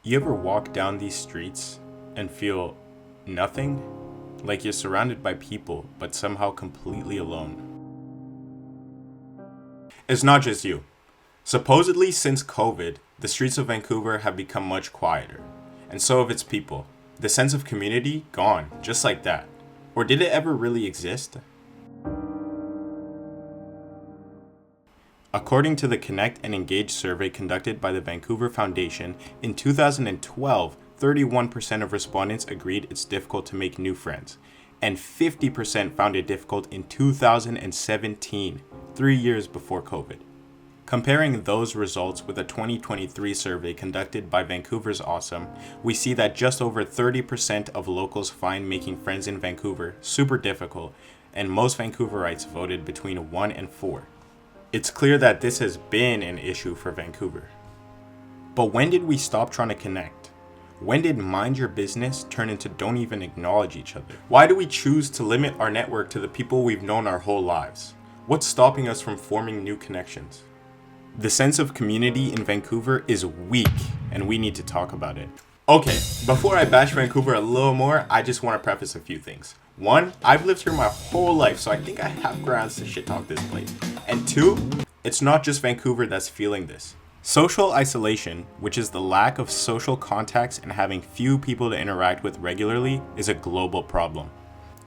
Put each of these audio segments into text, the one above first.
You ever walk down these streets and feel nothing? Like you're surrounded by people, but somehow completely alone. It's not just you. Supposedly, since COVID, the streets of Vancouver have become much quieter, and so have its people. The sense of community, gone, just like that. Or did it ever really exist? According to the Connect and Engage survey conducted by the Vancouver Foundation, in 2012, 31% of respondents agreed it's difficult to make new friends, and 50% found it difficult in 2017, 3 years before COVID. Comparing those results with a 2023 survey conducted by Vancouver'S Awesome, we see that just over 30% of locals find making friends in Vancouver super difficult, and most Vancouverites voted between 1 and 4. It's clear that this has been an issue for Vancouver. But when did we stop trying to connect? When did mind your business turn into don't even acknowledge each other? Why do we choose to limit our network to the people we've known our whole lives? What's stopping us from forming new connections? The sense of community in Vancouver is weak, and we need to talk about it. Okay, before I bash Vancouver a little more, I just want to preface a few things. 1, I've lived here my whole life, so I think I have grounds to shit talk this place. And 2, it's not just Vancouver that's feeling this. Social isolation, which is the lack of social contacts and having few people to interact with regularly, is a global problem.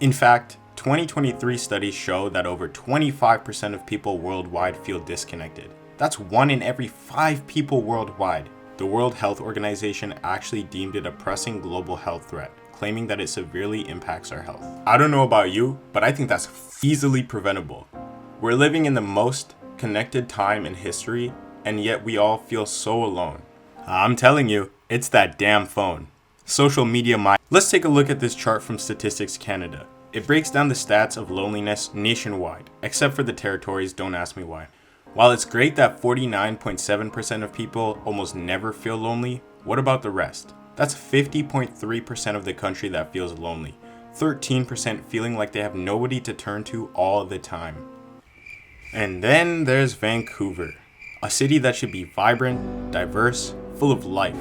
In fact, 2023 studies show that over 25% of people worldwide feel disconnected. That's 1 in every 5 people worldwide. The World Health Organization actually deemed it a pressing global health threat, claiming that it severely impacts our health. I don't know about you, but I think that's easily preventable. We're living in the most connected time in history, and yet we all feel so alone. I'm telling you, it's that damn phone. Social media Let's take a look at this chart from Statistics Canada. It breaks down the stats of loneliness nationwide, except for the territories, don't ask me why. While it's great that 49.7% of people almost never feel lonely, what about the rest? That's 50.3% of the country that feels lonely, 13% feeling like they have nobody to turn to all the time. And then there's Vancouver, a city that should be vibrant, diverse, full of life.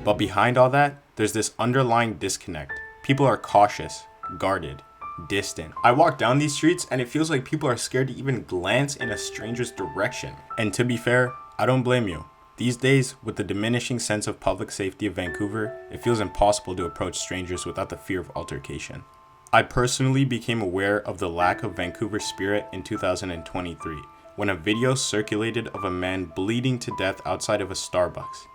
But behind all that, there's this underlying disconnect. People are cautious, guarded, distant. I walk down these streets and it feels like people are scared to even glance in a stranger's direction. And to be fair, I don't blame you. These days, with the diminishing sense of public safety of Vancouver, it feels impossible to approach strangers without the fear of altercation. I personally became aware of the lack of Vancouver spirit in 2023, when a video circulated of a man bleeding to death outside of a Starbucks.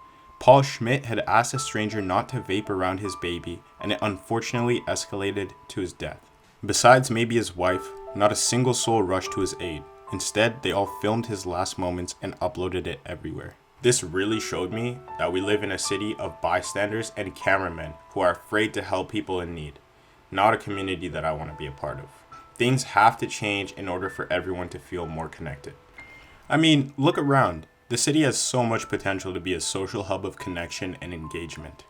Paul Schmidt had asked a stranger not to vape around his baby, and it unfortunately escalated to his death. Besides maybe his wife, not a single soul rushed to his aid. Instead, they all filmed his last moments and uploaded it everywhere. This really showed me that we live in a city of bystanders and cameramen who are afraid to help people in need, not a community that I want to be a part of. Things have to change in order for everyone to feel more connected. I mean, look around. The city has so much potential to be a social hub of connection and engagement.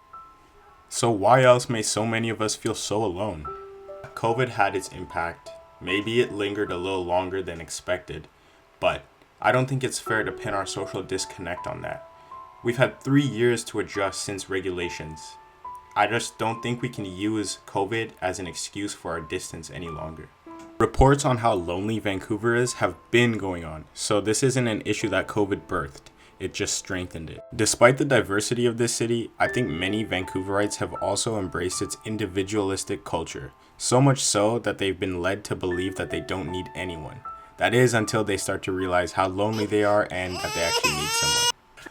So why else may so many of us feel so alone? COVID had its impact. Maybe it lingered a little longer than expected, but I don't think it's fair to pin our social disconnect on that. We've had 3 years to adjust since regulations. I just don't think we can use COVID as an excuse for our distance any longer. Reports on how lonely Vancouver is have been going on, so this isn't an issue that COVID birthed. It just strengthened it. Despite the diversity of this city, I think many Vancouverites have also embraced its individualistic culture, so much so that they've been led to believe that they don't need anyone. That is until they start to realize how lonely they are and that they actually need someone.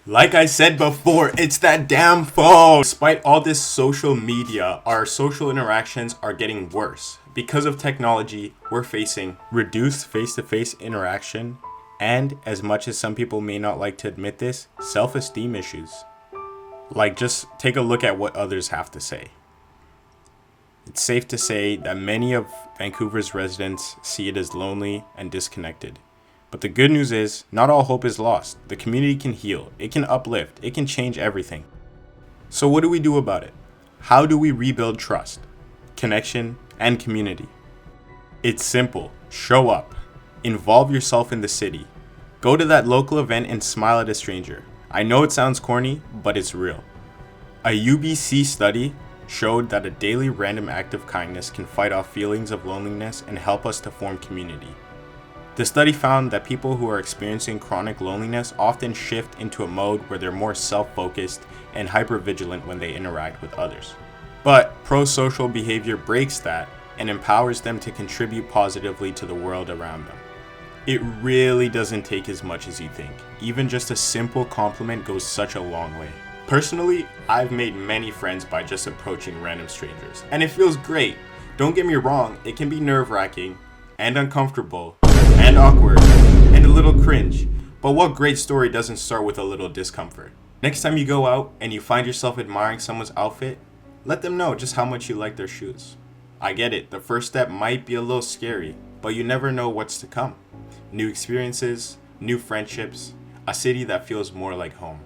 Like I said before, it's that damn phone! Despite all this social media, our social interactions are getting worse. Because of technology, we're facing reduced face-to-face interaction, and, as much as some people may not like to admit this, self-esteem issues. Like, just take a look at what others have to say. It's safe to say that many of Vancouver's residents see it as lonely and disconnected. But the good news is, not all hope is lost. The community can heal, it can uplift, it can change everything. So what do we do about it? How do we rebuild trust, connection, and community? It's simple. Show up. Involve yourself in the city. Go to that local event and smile at a stranger. I know it sounds corny, but it's real. A UBC study showed that a daily random act of kindness can fight off feelings of loneliness and help us to form community. The study found that people who are experiencing chronic loneliness often shift into a mode where they're more self-focused and hypervigilant when they interact with others. But pro-social behavior breaks that and empowers them to contribute positively to the world around them. It really doesn't take as much as you think. Even just a simple compliment goes such a long way. Personally, I've made many friends by just approaching random strangers, and it feels great. Don't get me wrong, it can be nerve-wracking and uncomfortable and awkward and a little cringe, but what great story doesn't start with a little discomfort? Next time you go out and you find yourself admiring someone's outfit, let them know just how much you like their shoes. I get it, the first step might be a little scary, but you never know what's to come. New experiences, new friendships, a city that feels more like home.